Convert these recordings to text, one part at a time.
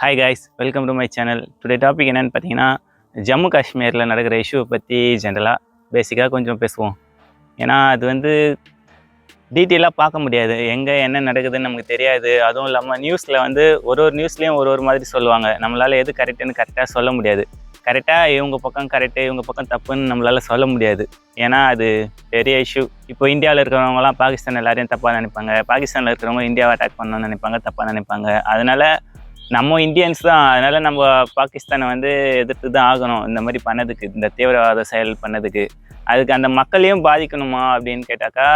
Hi guys, welcome to my channel. Today topic என்னென்னு பார்த்தீங்கன்னா, ஜம்மு காஷ்மீரில் நடக்கிற இஷ்யூவை பற்றி ஜென்ரலாக பேசிக்காக கொஞ்சம் பேசுவோம். ஏன்னா அது வந்து டீட்டெயிலாக பார்க்க முடியாது, எங்கே என்ன நடக்குதுன்னு நமக்கு தெரியாது. அதுவும் இல்லாமல் நியூஸில் வந்து ஒரு நியூஸ்லேயும் ஒரு மாதிரி சொல்லுவாங்க. நம்மளால் எது கரெக்டுன்னு கரெக்டாக சொல்ல முடியாது. கரெக்டாக இவங்க பக்கம் கரெக்டு, இவங்க பக்கம் தப்புன்னு நம்மளால் சொல்ல முடியாது. ஏன்னா அது பெரிய இஷ்யூ. இப்போ இந்தியாவில் இருக்கிறவங்களாம் பாகிஸ்தான் எல்லாரையும் தப்பாக நினைப்பாங்க, பாகிஸ்தானில் இருக்கிறவங்க இந்தியாவை அட்டாக் பண்ணணும்னு நினைப்பாங்க, தப்பாக நினைப்பாங்க. அதனால் நம்ம இந்தியன்ஸ் தான், அதனால் நம்ம பாகிஸ்தானை வந்து எதிர்த்து தான் ஆகணும். இந்த மாதிரி பண்ணதுக்கு, இந்த தீவிரவாத செயல் பண்ணதுக்கு. அதுக்கு அந்த மக்களையும் பாதிக்கணுமா அப்படின்னு கேட்டாக்கா,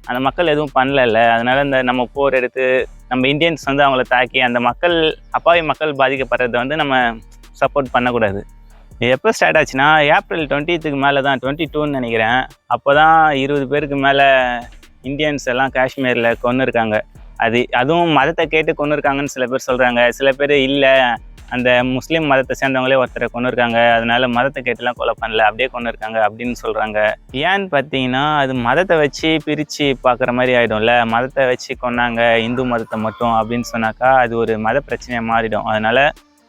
அந்த மக்கள் எதுவும் பண்ணல. அதனால் இந்த நம்ம போர் எடுத்து நம்ம இந்தியன்ஸ் வந்து அவங்கள தாக்கி அந்த மக்கள், அப்பாவி மக்கள் பாதிக்கப்படுறதை வந்து நம்ம சப்போர்ட் பண்ணக்கூடாது. எப்போ ஸ்டார்ட் ஆச்சுன்னா, ஏப்ரல் 20க்கு மேலே தான், 22ன்னு நினைக்கிறேன். அப்போ தான் 20 பேருக்கு மேலே இந்தியன்ஸ் எல்லாம் காஷ்மீரில் கொன்று இருக்காங்க. அதுவும் மதத்தை கேட்டு கொண்டு இருக்காங்கன்னு சில பேர் சொல்கிறாங்க. சில பேர் இல்லை, அந்த முஸ்லீம் மதத்தை சேர்ந்தவங்களே ஒருத்தரை கொண்டு இருக்காங்க, அதனால மதத்தை கேட்டுலாம் கொலை பண்ணல, அப்படியே கொண்டு இருக்காங்க அப்படின்னு சொல்கிறாங்க. ஏன்னு பார்த்தீங்கன்னா, அது மதத்தை வச்சு பிரித்து பார்க்குற மாதிரி ஆகிடும்ல. மதத்தை வச்சு கொன்னாங்க, இந்து மதத்தை மட்டும் அப்படின்னு சொன்னாக்கா அது ஒரு மத பிரச்சனையாக மாறிடும். அதனால்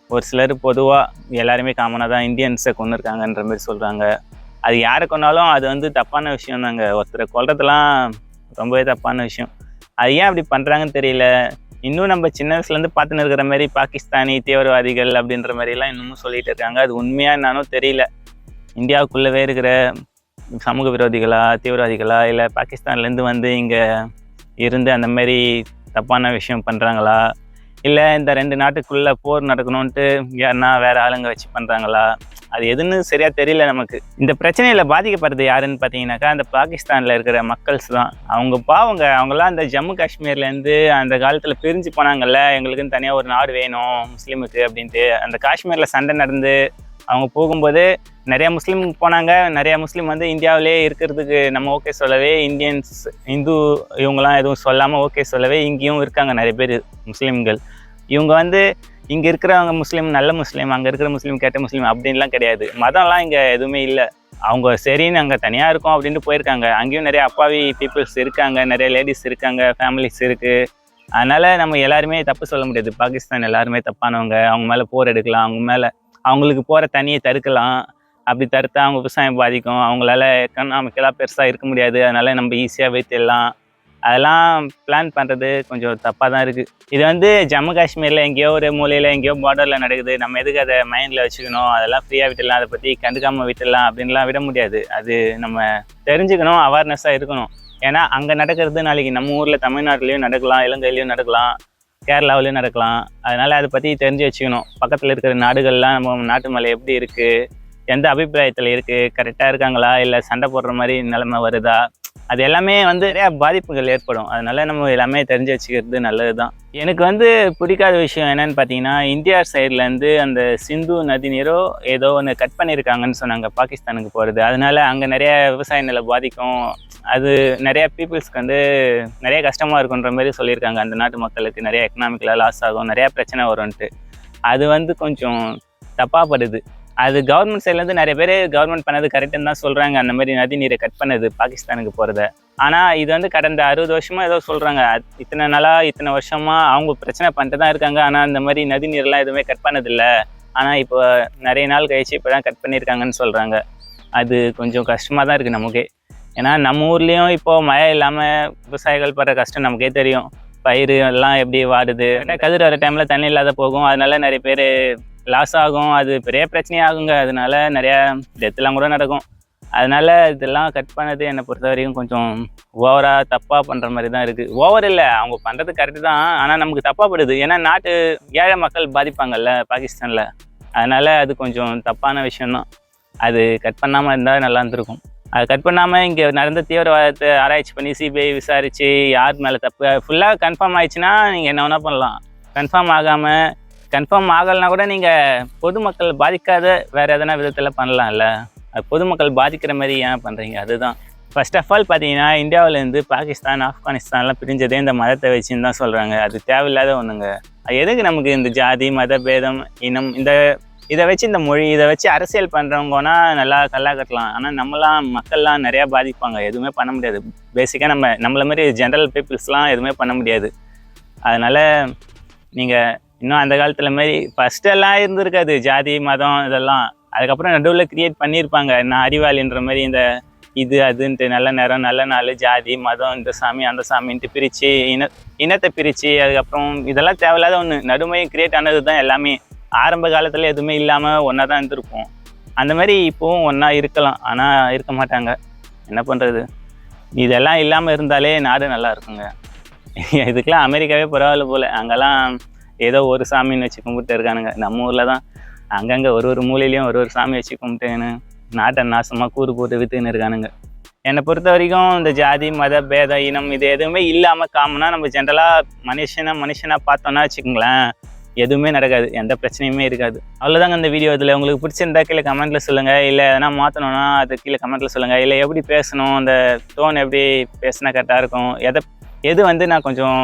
ஒரு சிலர் பொதுவாக எல்லாருமே காமனாக தான் இந்தியன்ஸை கொண்டு இருக்காங்கன்ற மாதிரி சொல்கிறாங்க. அது யாரை கொண்டாலும் அது வந்து தப்பான விஷயம் தாங்க. ஒருத்தரை கொல்றதுலாம் ரொம்பவே தப்பான விஷயம். அது ஏன் அப்படி பண்ணுறாங்கன்னு தெரியல. இன்னும் நம்ம சின்ன வயசுலேருந்து பார்த்துன்னு இருக்கிற மாதிரி பாகிஸ்தானி தீவிரவாதிகள் அப்படின்ற மாதிரிலாம் இன்னமும் சொல்லிகிட்டு இருக்காங்க. அது உண்மையாக என்னாலும் தெரியல. இந்தியாவுக்குள்ளவே இருக்கிற சமூக விரோதிகளா, தீவிரவாதிகளா, இல்லை பாகிஸ்தான்லேருந்து வந்து இங்கே இருந்து அந்த மாதிரி தப்பான விஷயம் பண்ணுறாங்களா, இல்லை இந்த 2 நாட்டுக்குள்ளே போர் நடக்கணுன்ட்டு யாருன்னா வேறு ஆளுங்க வச்சு பண்ணுறாங்களா, அது எதுன்னு சரியாக தெரியல நமக்கு. இந்த பிரச்சனையில் பாதிக்கப்படுறது யாருன்னு பார்த்தீங்கன்னாக்கா, அந்த பாகிஸ்தானில் இருக்கிற மக்கள்ஸ் தான். அவங்க பாவங்க, அவங்களாம் அந்த ஜம்மு காஷ்மீர்லேருந்து அந்த காலத்தில் பிரிஞ்சு போனாங்கல்ல, எங்களுக்குன்னு தனியாக ஒரு நாடு வேணும் முஸ்லீமுக்கு அப்படின்ட்டு. அந்த காஷ்மீரில் சண்டை நடந்து அவங்க போகும்போது நிறையா முஸ்லீம் போனாங்க. நிறையா முஸ்லீம் வந்து இந்தியாவிலே இருக்கிறதுக்கு நம்ம ஓகே சொல்லவே, இந்தியன்ஸ் இந்து இவங்களாம் எதுவும் சொல்லாமல் ஓகே சொல்லவே இங்கேயும் இருக்காங்க நிறைய பேர் முஸ்லீம்கள். இவங்க வந்து இங்கே இருக்கிறவங்க முஸ்லீம் நல்ல முஸ்லீம், அங்கே இருக்கிற முஸ்லீம் கெட்ட முஸ்லீம் அப்படின்லாம் கிடையாது. மதம்லாம் இங்கே எதுவுமே இல்லை. அவங்க சரின்னு அங்கே தனியாக இருக்கும் அப்படின்ட்டு போயிருக்காங்க. அங்கேயும் நிறைய அப்பாவி பீப்புள்ஸ் இருக்காங்க, நிறைய லேடிஸ் இருக்காங்க, ஃபேமிலிஸ் இருக்குது. அதனால் நம்ம எல்லாருமே தப்பு சொல்ல முடியாது. பாகிஸ்தான் எல்லாருமே தப்பானவங்க, அவங்க மேலே போர் எடுக்கலாம், அவங்க மேலே அவங்களுக்கு போகிற தண்ணியை தடுக்கலாம். அப்படி தடுத்தா அவங்க விவசாயம் பாதிக்கும், அவங்களால எக்கனாமிக்கலாக பெருசாக இருக்க முடியாது. அதனால் நம்ம ஈஸியாக வைத்திடலாம். அதெல்லாம் பிளான் பண்ணுறது கொஞ்சம் தப்பாக தான் இருக்குது. இது வந்து ஜம்மு காஷ்மீரில் எங்கேயோ ஒரு மூலையில் எங்கேயோ பார்டரில் நடக்குது, நம்ம எதுக்கு அதை மைண்டில் வச்சுக்கணும், அதெல்லாம் ஃப்ரீயாக விட்டுடலாம், அதை பற்றி கண்டுக்காமல் விட்டுடலாம் அப்படின்லாம் விட முடியாது. அது நம்ம தெரிஞ்சுக்கணும், அவேர்னஸாக இருக்கணும். ஏன்னா அங்கே நடக்கிறது நாளைக்கு நம்ம ஊரில் தமிழ்நாட்டிலையும் நடக்கலாம், இலங்கையிலையும் நடக்கலாம், கேரளாவிலையும் நடக்கலாம். அதனால் அதை பற்றி தெரிஞ்சு வச்சுக்கணும். பக்கத்தில் இருக்கிற நாடுகள்லாம் நம்ம நாட்டு மேலே எப்படி இருக்குது, எந்த அபிப்பிராயத்தில் இருக்குது, கரெக்டாக இருக்காங்களா, இல்லை சண்டை போடுற மாதிரி நிலைமை வருதா, அது எல்லாமே வந்து நிறையா பாதிப்புகள் ஏற்படும். அதனால் நம்ம எல்லாமே தெரிஞ்சு வச்சுக்கிறது நல்லது தான். எனக்கு வந்து பிடிக்காத விஷயம் என்னென்னு பார்த்தீங்கன்னா, இந்தியா சைட்லேருந்து அந்த சிந்து நதி நீரோ ஏதோ ஒன்று கட் பண்ணியிருக்காங்கன்னு சொன்னாங்க பாகிஸ்தானுக்கு போகிறது. அதனால் அங்கே நிறைய விவசாய நிலை பாதிக்கும், அது நிறையா பீப்புள்ஸ்க்கு வந்து நிறைய கஷ்டமாக இருக்குன்ற மாதிரி சொல்லியிருக்காங்க. அந்த நாட்டு மக்களுக்கு நிறைய எக்கனாமிக்கலாக லாஸ் ஆகும், நிறையா பிரச்சனை வரும்ன்ட்டு. அது வந்து கொஞ்சம் தப்பாக படுது. அது கவர்மெண்ட் சைட்லேருந்து நிறைய பேர் கவர்மெண்ட் பண்ணது கரெக்டுன்னு தான் சொல்கிறாங்க, அந்த மாதிரி நதி நீரை கட் பண்ணது பாகிஸ்தானுக்கு போகிறத. ஆனால் இது வந்து கடந்த 60 வருஷமாக ஏதோ சொல்கிறாங்க, இத்தனை நாளாக இத்தனை வருஷமாக அவங்க பிரச்சனை பண்ணிட்டு தான் இருக்காங்க. ஆனால் அந்த மாதிரி நதி நீரெலாம் எதுவுமே கட் பண்ணதில்லை. ஆனால் இப்போ நிறைய நாள் கழிச்சு இப்போ தான் கட் பண்ணியிருக்காங்கன்னு சொல்கிறாங்க. அது கொஞ்சம் கஷ்டமாக தான் இருக்குது நமக்கே. ஏன்னா நம்ம ஊர்லேயும் இப்போது மழை இல்லாமல் விவசாயிகள் படுற கஷ்டம் நமக்கே தெரியும். பயிர் எல்லாம் எப்படி வாடுது, கதிர் வர டைமில் தண்ணி இல்லாத போகும், அதனால நிறைய பேர் லாஸ் ஆகும். அது பெரிய பிரச்சனையாகுங்க. அதனால நிறையா டெத்துலாம் கூட நடக்கும். அதனால் இதெல்லாம் கட் பண்ணது என்னை பொறுத்த வரைக்கும் கொஞ்சம் ஓவராக தப்பாக பண்ணுற மாதிரி தான் இருக்குது. ஓவர் இல்லை, அவங்க பண்ணுறது கரெக்டு தான், ஆனால் நமக்கு தப்பாக படுது. ஏன்னா நாட்டு ஏழை மக்கள் பாதிப்பாங்கல்ல பாகிஸ்தானில். அதனால் அது கொஞ்சம் தப்பான விஷயந்தான். அது கட் பண்ணாமல் இருந்தால் நல்லா இருந்திருக்கும். அது கட் பண்ணாமல் இங்கே நடந்த தீவிரவாதத்தை ஆராய்ச்சி பண்ணி சிபிஐ விசாரித்து யார் மேலே தப்பு ஃபுல்லாக கன்ஃபார்ம் ஆயிடுச்சுன்னா நீங்கள் என்ன வேணால் பண்ணலாம். கன்ஃபார்ம் ஆகலைன்னா கூட நீங்கள் பொதுமக்கள் பாதிக்காத வேறு எதனா விதத்தில் பண்ணலாம்ல. அது பொதுமக்கள் பாதிக்கிற மாதிரி ஏன் பண்ணுறீங்க? அதுதான். ஃபர்ஸ்ட் ஆஃப் ஆல் பார்த்தீங்கன்னா, இந்தியாவிலேருந்து பாகிஸ்தான், ஆப்கானிஸ்தான்லாம் பிரிஞ்சதே இந்த மதத்தை வச்சுன்னு தான் சொல்கிறாங்க. அது தேவையில்லாத ஒன்றுங்க. அது எதுக்கு நமக்கு இந்த ஜாதி, மத பேதம், இனம், இதை வச்சு இந்த மொழி, இதை வச்சு அரசியல் பண்ணுறவங்கன்னா நல்லா கல்லா கட்டலாம். ஆனால் மக்கள்லாம் நிறையா பாதிப்பாங்க, எதுவுமே பண்ண முடியாது. பேசிக்காக நம்மளை மாதிரி ஜென்ரல் பீப்புள்ஸ்லாம் எதுவுமே பண்ண முடியாது. அதனால் நீங்கள் இன்னும் அந்த காலத்தில் மாதிரி ஃபஸ்ட்டு எல்லாம் இருந்திருக்காது ஜாதி மதம் இதெல்லாம். அதுக்கப்புறம் நடுவில் க்ரியேட் பண்ணியிருப்பாங்க. நான் அறிவாளின்ற மாதிரி இந்த இது அதுன்ட்டு நல்ல நேரம் நல்ல நாள் ஜாதி மதம் இந்த சாமி அந்த சாமின்ட்டு பிரித்து இனத்தை பிரித்து அதுக்கப்புறம் இதெல்லாம் தேவையில்லாத ஒன்று நடுமையும் க்ரியேட் ஆனது தான் எல்லாமே. ஆரம்ப காலத்தில் எதுவுமே இல்லாமல் ஒன்றா தான் இருந்திருப்போம். அந்த மாதிரி இப்போவும் ஒன்றா இருக்கலாம், ஆனால் இருக்க மாட்டாங்க. என்ன பண்ணுறது? இதெல்லாம் இல்லாமல் இருந்தாலே நாடு நல்லா இருக்குங்க. இதுக்கெலாம் அமெரிக்காவே பரவாயில்ல போல். அங்கெல்லாம் ஏதோ ஒரு சாமின்னு வச்சு கும்பிட்டு இருக்கானுங்க. நம்ம ஊரில் தான் அங்கங்கே ஒரு மூலையிலையும் ஒரு சாமி வச்சு கும்பிட்டுன்னு நாட்டை நாசமாக கூறு போட்டு விற்றுன்னு இருக்கானுங்க. என்னை பொறுத்த வரைக்கும் இந்த ஜாதி மத பேத இனம் இது எதுவுமே இல்லாமல் காமனாக நம்ம ஜென்ரலாக மனுஷனாக பார்த்தோன்னா வச்சுக்கோங்களேன், எதுவுமே நடக்காது, எந்த பிரச்சனையுமே இருக்காது. அவ்வளோதாங்க இந்த வீடியோ. இதில் உங்களுக்கு பிடிச்சிருந்தா கீழே கமெண்ட்டில் சொல்லுங்கள். இல்லை எதனா மாற்றணுன்னா அது கீழே கமெண்ட்டில் சொல்லுங்கள். இல்லை எப்படி பேசணும், அந்த டோன் எப்படி பேசினா கரெக்டாக இருக்கும், எது வந்து நான் கொஞ்சம்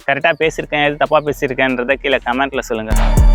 கரெக்டாக பேசியிருக்கேன், எது தப்பாக பேசியிருக்கேன்றதை கீழே கமெண்ட்டில் சொல்லுங்கள்.